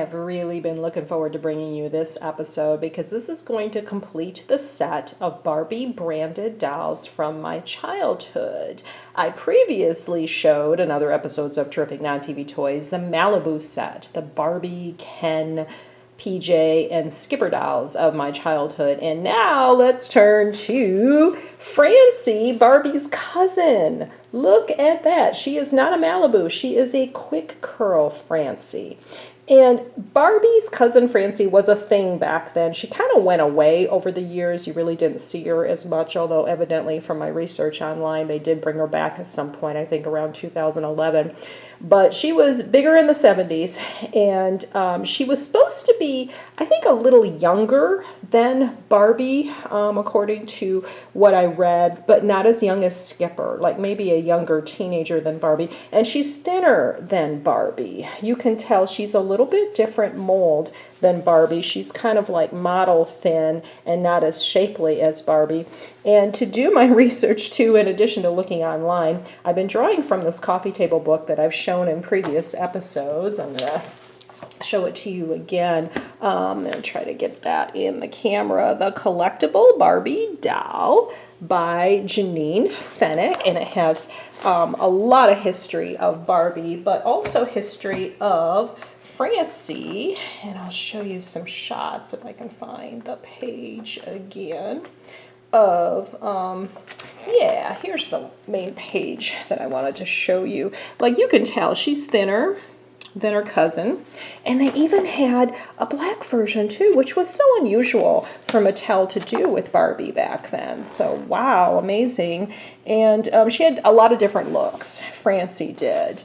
have really been looking forward to bringing you this episode because this is going to complete the set of Barbie branded dolls from my childhood. I previously showed in other episodes of Terrific Non-TV Toys the Malibu set, the Barbie, Ken, PJ, and Skipper dolls of my childhood. And now let's turn to Francie, Barbie's cousin. Look at that. She is not a Malibu. She is a quick curl Francie. And Barbie's cousin Francie was a thing back then. She kind of went away over the years. You really didn't see her as much, although evidently from my research online, they did bring her back at some point, I think around 2011. But she was bigger in the 70s, and she was supposed to be, I think, a little younger than Barbie, according to what I read, but not as young as Skipper, like maybe a younger teenager than Barbie. And she's thinner than Barbie. You can tell she's a little bit different mold than Barbie. She's kind of like model thin and not as shapely as Barbie. And to do my research too, in addition to looking online, I've been drawing from this coffee table book that I've shown in previous episodes. I'm going to show it to you again. I'm going to try to get that in the camera. The Collectible Barbie Doll by Janine Fennick, and it has a lot of history of Barbie, but also history of Francie, and I'll show you some shots if I can find the page again of, yeah, here's the main page that I wanted to show you. Like you can tell she's thinner than her cousin, and they even had a black version too, which was so unusual for Mattel to do with Barbie back then. So wow, amazing. And she had a lot of different looks, Francie did.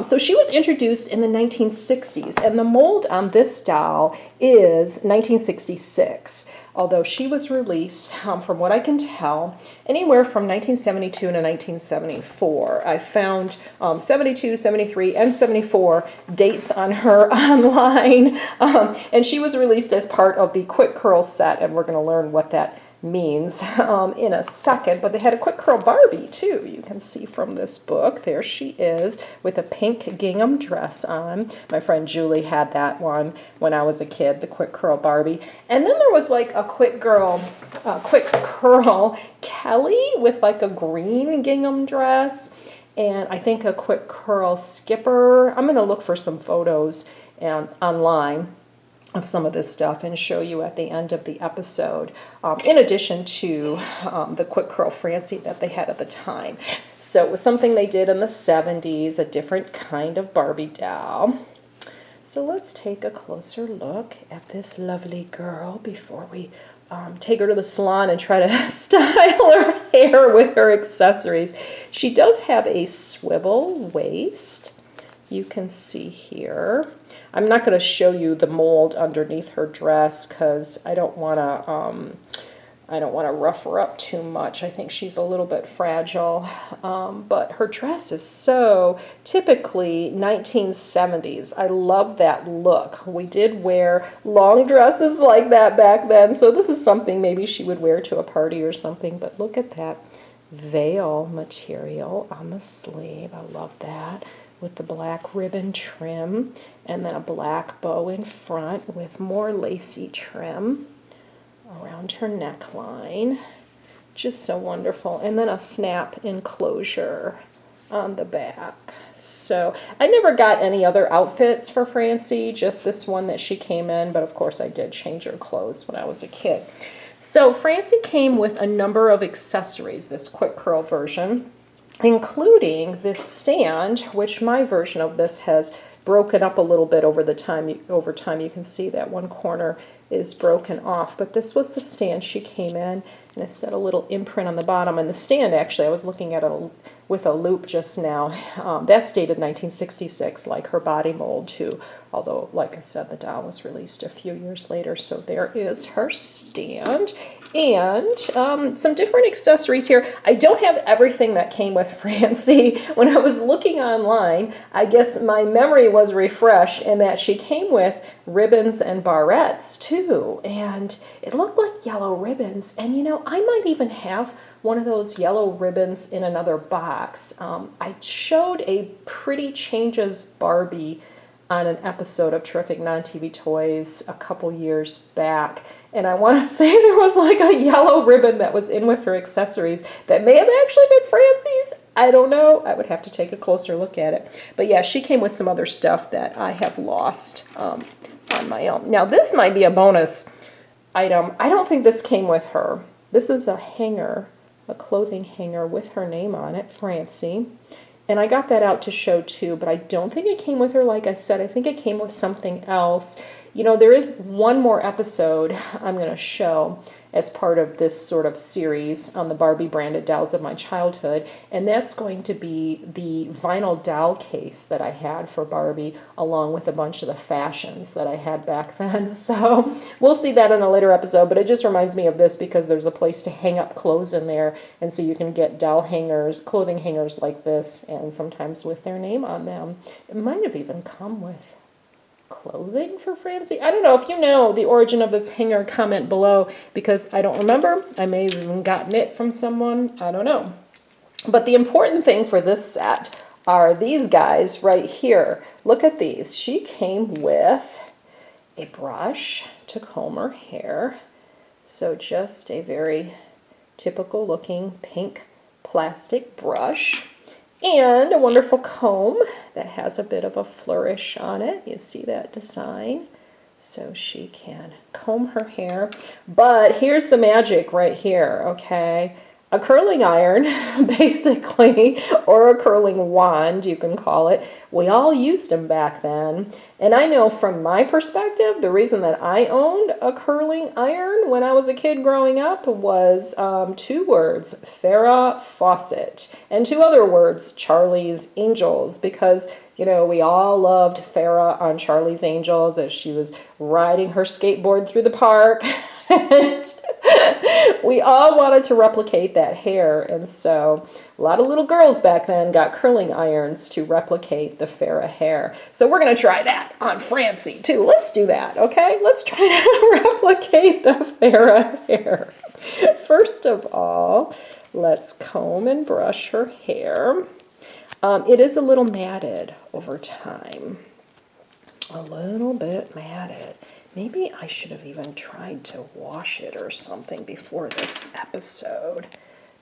So she was introduced in the 1960s, and the mold on this doll is 1966, although she was released, from what I can tell, anywhere from 1972 to 1974. I found 72, 73, and 74 dates on her online, and she was released as part of the Quick Curl set, and we're going to learn what that means in a second. But they had a quick curl Barbie too. You can see from this book, there she is with a pink gingham dress on. My friend Julie had that one when I was a kid, the quick curl Barbie. And then there was like a quick curl Kelly with like a green gingham dress, and I think a quick curl Skipper. I'm going to look for some photos online of some of this stuff and show you at the end of the episode, in addition to the quick curl Francie that they had at the time. So it was something they did in the 70s, a different kind of Barbie doll. So let's take a closer look at this lovely girl before we take her to the salon and try to style her hair with her accessories. She does have a swivel waist. You can see here. I'm not going to show you the mold underneath her dress because I don't want to rough her up too much. I think she's a little bit fragile, but her dress is so typically 1970s. I love that look. We did wear long dresses like that back then, so this is something maybe she would wear to a party or something. But look at that veil material on the sleeve. I love that, with the black ribbon trim, and then a black bow in front with more lacy trim around her neckline. Just so wonderful. And then a snap enclosure on the back. So I never got any other outfits for Francie, just this one that she came in, but of course I did change her clothes when I was a kid. So Francie came with a number of accessories, this quick curl version, including this stand, which my version of this has broken up a little bit over time. You can see that one corner is broken off, but this was the stand she came in, and it's got a little imprint on the bottom. And the stand, actually, I was looking at it with a loop just now. That's dated 1966, like her body mold too, although, like I said, the doll was released a few years later. So there is her stand. And some different accessories here. I don't have everything that came with Francie. When I was looking online, I guess my memory was refreshed in that she came with ribbons and barrettes too. And it looked like yellow ribbons. And you know, I might even have one of those yellow ribbons in another box. I showed a Pretty Changes Barbie on an episode of Terrific Non-TV Toys a couple years back. And I want to say there was like a yellow ribbon that was in with her accessories that may have actually been Francie's. I don't know. I would have to take a closer look at it. But yeah, she came with some other stuff that I have lost on my own. Now, this might be a bonus item. I don't think this came with her. This is a hanger, a clothing hanger with her name on it, Francie. And I got that out to show too, but I don't think it came with her. Like I said, I think it came with something else. You know, there is one more episode I'm going to show as part of this sort of series on the Barbie branded dolls of my childhood, and that's going to be the vinyl doll case that I had for Barbie, along with a bunch of the fashions that I had back then. So we'll see that in a later episode, but it just reminds me of this because there's a place to hang up clothes in there, and so you can get doll hangers, clothing hangers like this, and sometimes with their name on them. It might have even come with clothing for Francie. I don't know. If you know the origin of this hanger, comment below, because I don't remember. I may have even gotten it from someone. I don't know. But the important thing for this set are these guys right here. Look at these. She came with a brush to comb her hair. So just a very typical looking pink plastic brush. And a wonderful comb that has a bit of a flourish on it. You see that design? So she can comb her hair. But here's the magic right here, okay? A curling iron, basically, or a curling wand, you can call it. We all used them back then. And I know from my perspective, the reason that I owned a curling iron when I was a kid growing up was 2 words, Farrah Fawcett, and 2 other words, Charlie's Angels, because you know, we all loved Farrah on Charlie's Angels as she was riding her skateboard through the park. And we all wanted to replicate that hair. And so a lot of little girls back then got curling irons to replicate the Farrah hair. So we're going to try that on Francie too. Let's do that, okay? Let's try to replicate the Farrah hair. First of all, let's comb and brush her hair. It is a little matted over time. A little bit matted. Maybe I should have even tried to wash it or something before this episode.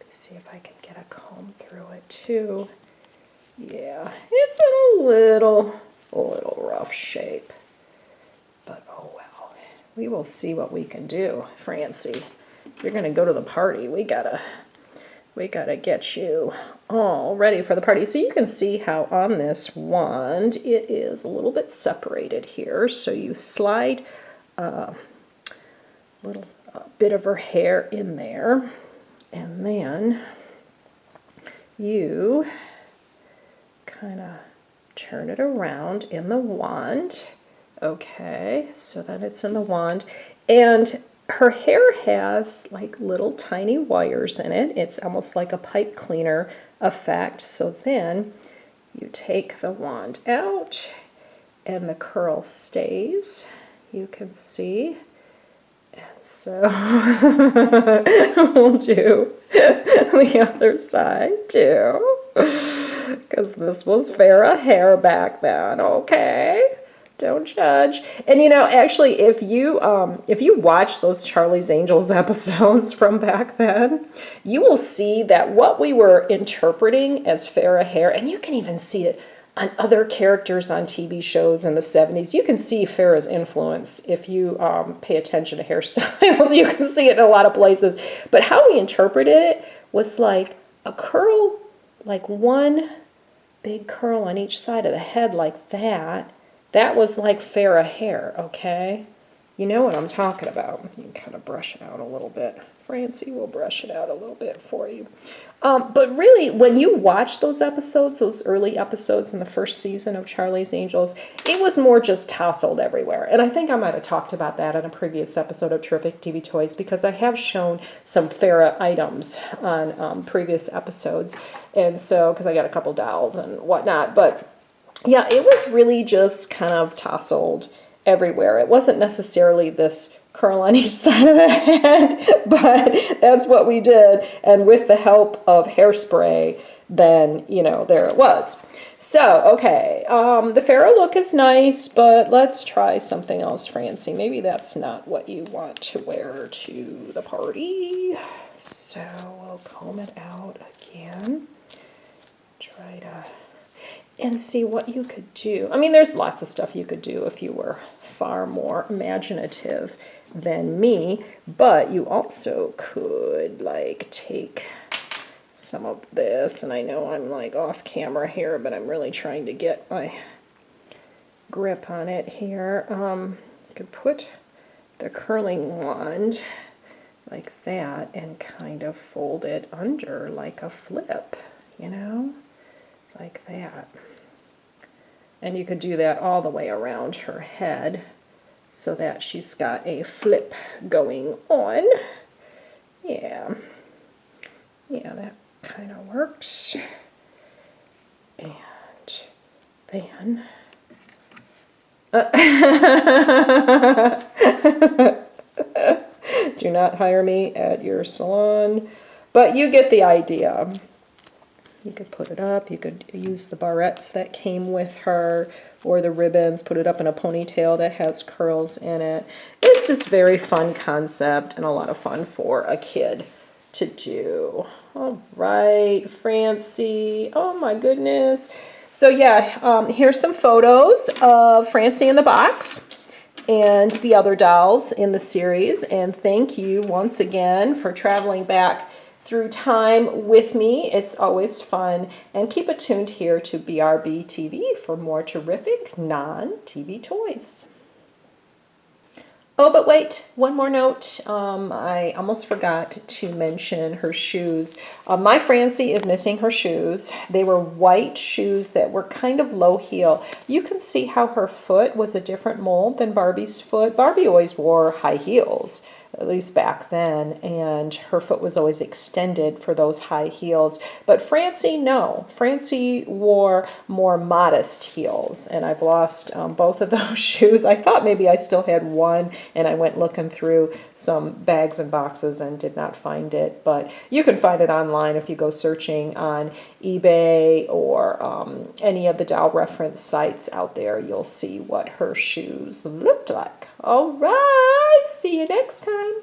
Let's see if I can get a comb through it too. Yeah, it's in a little rough shape. But oh well. We will see what we can do, Francie. If you're gonna go to the party, we gotta get you all ready for the party. So you can see how on this wand it is a little bit separated here. So you slide a little bit of her hair in there, and then you kind of turn it around in the wand. Okay, so then it's in the wand, and her hair has like little tiny wires in it. It's almost like a pipe cleaner effect. So then you take the wand out and the curl stays. You can see. And so we'll do the other side too, because this was Farrah hair back then, okay? Don't judge. And you know, actually, if you watch those Charlie's Angels episodes from back then, you will see that what we were interpreting as Farrah hair, and you can even see it on other characters on TV shows in the 70s. You can see Farrah's influence if you pay attention to hairstyles. You can see it in a lot of places. But how we interpreted it was like a curl, like one big curl on each side of the head like that. That was like Farrah hair, okay? You know what I'm talking about. You can kind of brush it out a little bit. Francie will brush it out a little bit for you. But really, when you watch those episodes, those early episodes in the first season of Charlie's Angels, it was more just tousled everywhere. And I think I might have talked about that in a previous episode of Terrific TV Toys, because I have shown some Farrah items on previous episodes. And so, because I got a couple dolls and whatnot. But yeah, it was really just kind of tousled everywhere. It wasn't necessarily this curl on each side of the head, but that's what we did. And with the help of hairspray, then, you know, there it was. So, okay, the Pharaoh look is nice, but let's try something else, Francie. Maybe that's not what you want to wear to the party. So we'll comb it out again. Try to, and see what you could do. I mean, there's lots of stuff you could do if you were far more imaginative than me, but you also could, like, take some of this, and I know I'm like off camera here, but I'm really trying to get my grip on it here. You could put the curling wand like that and kind of fold it under like a flip, you know, like that. And you could do that all the way around her head so that she's got a flip going on. Yeah. Yeah, that kind of works. And then do not hire me at your salon, but you get the idea. You could put it up, you could use the barrettes that came with her, or the ribbons, put it up in a ponytail that has curls in it. It's just very fun concept and a lot of fun for a kid to do. All right, Francie. Oh my goodness. So yeah, here's some photos of Francie in the box and the other dolls in the series. And thank you once again for traveling back through time with me. It's always fun. And keep it tuned here to BRBTV for more terrific non-TV toys. Oh, but wait, one more note. I almost forgot to mention her shoes. My Francie is missing her shoes. They were white shoes that were kind of low heel. You can see how her foot was a different mold than Barbie's foot. Barbie always wore high heels, at least back then, and her foot was always extended for those high heels. But Francie, no. Francie wore more modest heels, and I've lost both of those shoes. I thought maybe I still had one, and I went looking through some bags and boxes and did not find it. But you can find it online if you go searching on eBay or any of the doll reference sites out there. You'll see what her shoes looked like. All right, see you next time.